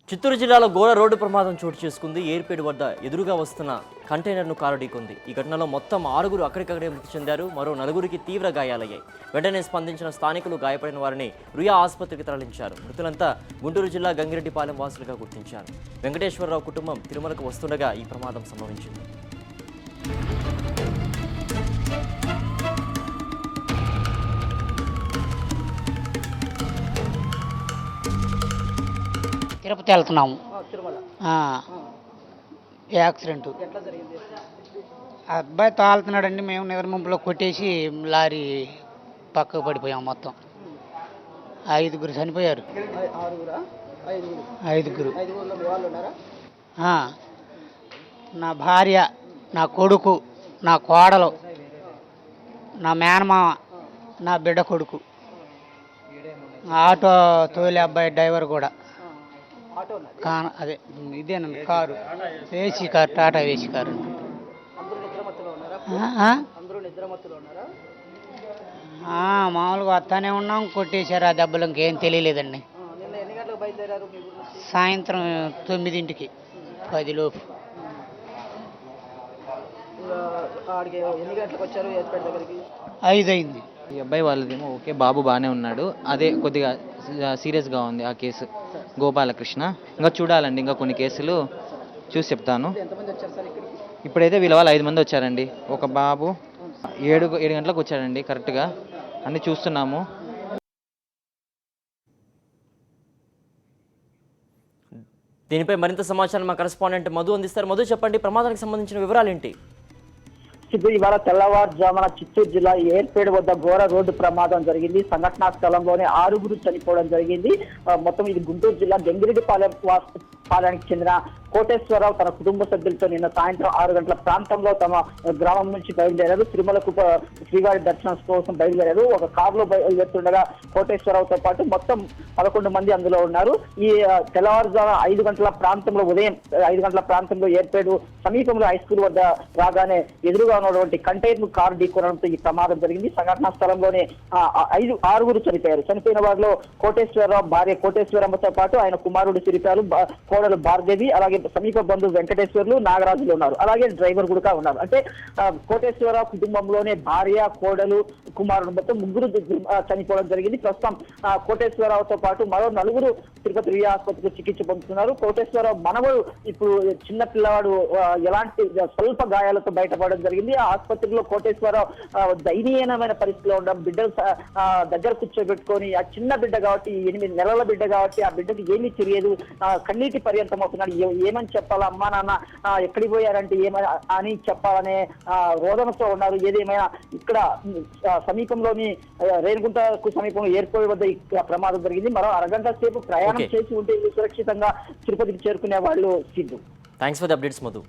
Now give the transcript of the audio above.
చిత్తూరు జిల్లాలో ఘోర రోడ్డు ప్రమాదం చోటు చేసుకుంది. ఏర్పేడు వద్ద ఎదురుగా వస్తున్న కంటైనర్ను కారు ఢీకొంది. ఈ ఘటనలో మొత్తం 6 అక్కడికక్కడే మృతి చెందారు. మరో 4కి తీవ్ర గాయాలయ్యాయి. వెంటనే స్పందించిన స్థానికులు గాయపడిన వారిని రుయా ఆసుపత్రికి తరలించారు. మృతులంతా గుంటూరు జిల్లా గంగిరెడ్డిపాలెం వాసులుగా గుర్తించారు. వెంకటేశ్వరరావు కుటుంబం తిరుమలకు వస్తుండగా ఈ ప్రమాదం సంభవించింది. తిరుపతి వెళ్తున్నాము. యాక్సిడెంట్ అబ్బాయి తాలుతున్నాడండి. మేము నిద్రముంపులో కొట్టేసి లారీ పక్కకు పడిపోయాం. మొత్తం 5 చనిపోయారు. 5 నా భార్య, నా కొడుకు, నా కోడలు, నా మేనమామ, నా బిడ్డ కొడుకు, ఆటో తోలే అబ్బాయి డ్రైవర్ కూడా. అదే ఇదేనండి car, AC car, Tata AC car. మామూలుగా వస్తానే ఉన్నాం, కొట్టేశారు. ఆ దెబ్బలు ఇంకేం తెలియలేదండి. సాయంత్రం 9ంటికి 10 లోపు. ఐదు అయింది. ఈ అబ్బాయి వాళ్ళదేమో ఓకే, బాబు బాగానే ఉన్నాడు. అదే కొద్దిగా సీరియస్గా ఉంది ఆ కేసు. గోపాలకృష్ణ ఇంకా చూడాలండి, ఇంకా కొన్ని కేసులు చూసి చెప్తాను. ఇప్పుడైతే వీళ్ళ వాళ్ళు 5 మంది వచ్చారండి. ఒక బాబు 7 గంటలకు వచ్చాడండి కరెక్ట్గా. అన్నీ చూస్తున్నాము. దీనిపై మరింత సమాచారం మా కరెస్పాండెంట్ మధు అందిస్తారు. మధు, చెప్పండి, ప్రమాదానికి సంబంధించిన వివరాలు ఏంటి? ఇవాళ తెల్లవారుజామున చిత్తూరు జిల్లా ఏర్పేడు వద్ద ఘోర రోడ్డు ప్రమాదం జరిగింది. సంఘటనా స్థలంలోనే 6 చనిపోవడం జరిగింది. మొత్తం ఇది గుంటూరు జిల్లా పాలెనికి చెందిన కోటేశ్వరరావు తన కుటుంబ సభ్యులతో నిన్న సాయంత్రం 6 గంటల ప్రాంతంలో తమ గ్రామం నుంచి బయలుదేరారు. తిరుమలకు శ్రీవారి దర్శనం కోసం బయలుదేరారు. ఒక కారులో బయలుదేరుతుండగా కోటేశ్వరరావుతో పాటు మొత్తం 11 మంది అందులో ఉన్నారు. ఈ తెల్లవారుజామున 5 గంటల ప్రాంతంలో, ఉదయం 5 గంటల ప్రాంతంలో ఏర్పేడు సమీపంలో హై స్కూల్ వద్ద రాగానే ఎదురుగా ఉన్నటువంటి కంటైనర్ కారు ఢీకొనడంతో ఈ ప్రమాదం జరిగింది. సంఘటనా స్థలంలోనే 6 చనిపోయారు. చనిపోయిన వారిలో కోటేశ్వరరావు భార్య కోటేశ్వరమ్మతో పాటు ఆయన కుమారుడు సిరిపాలు, కోడలు భార్గవి, అలాగే సమీప బంధువు వెంకటేశ్వర్లు, నాగరాజులు ఉన్నారు. అలాగే డ్రైవర్ కూడా ఉన్నారు. అంటే కోటేశ్వరరావు కుటుంబంలోనే భార్య, కోడలు, కుమారుడు మొత్తం 3 చనిపోవడం జరిగింది. ప్రస్తుతం కోటేశ్వరరావుతో పాటు మరో 4 తిరుపతి రుయా ఆసుపత్రిలో చికిత్స పొందుతున్నారు. కోటేశ్వరరావు మనవడు ఇప్పుడు చిన్న పిల్లవాడు ఎలాంటి స్వల్ప గాయాలతో బయటపడడం జరిగింది. ఆ ఆసుపత్రిలో కోటేశ్వరరావు దయనీయమైన పరిస్థితిలో ఉండడం, బిడ్డలు దగ్గర కూర్చోబెట్టుకొని, ఆ చిన్న బిడ్డ కాబట్టి, 8 నెలల బిడ్డ కాబట్టి ఆ బిడ్డకి ఏమీ తెలియదు, కన్నీటి పర్యంతం అవుతున్నాడు. ఏమని చెప్పాలా, అమ్మా నాన్న ఎక్కడికి పోయారంటే ఏమని అని చెప్పాలనే రోదనతో ఉన్నారు. ఏదేమైనా ఇక్కడ సమీపంలోని రేణిగుంటకు సమీపంలో ఎయిర్పోర్ట్ వద్ద ఈ ప్రమాదం జరిగింది. మరో అరగంట సేపు ప్రయాణం చేసి ఉంటే సురక్షితంగా తిరుపతికి చేరుకునే వాళ్ళు Siddhu. Thanks for the updates Madhu.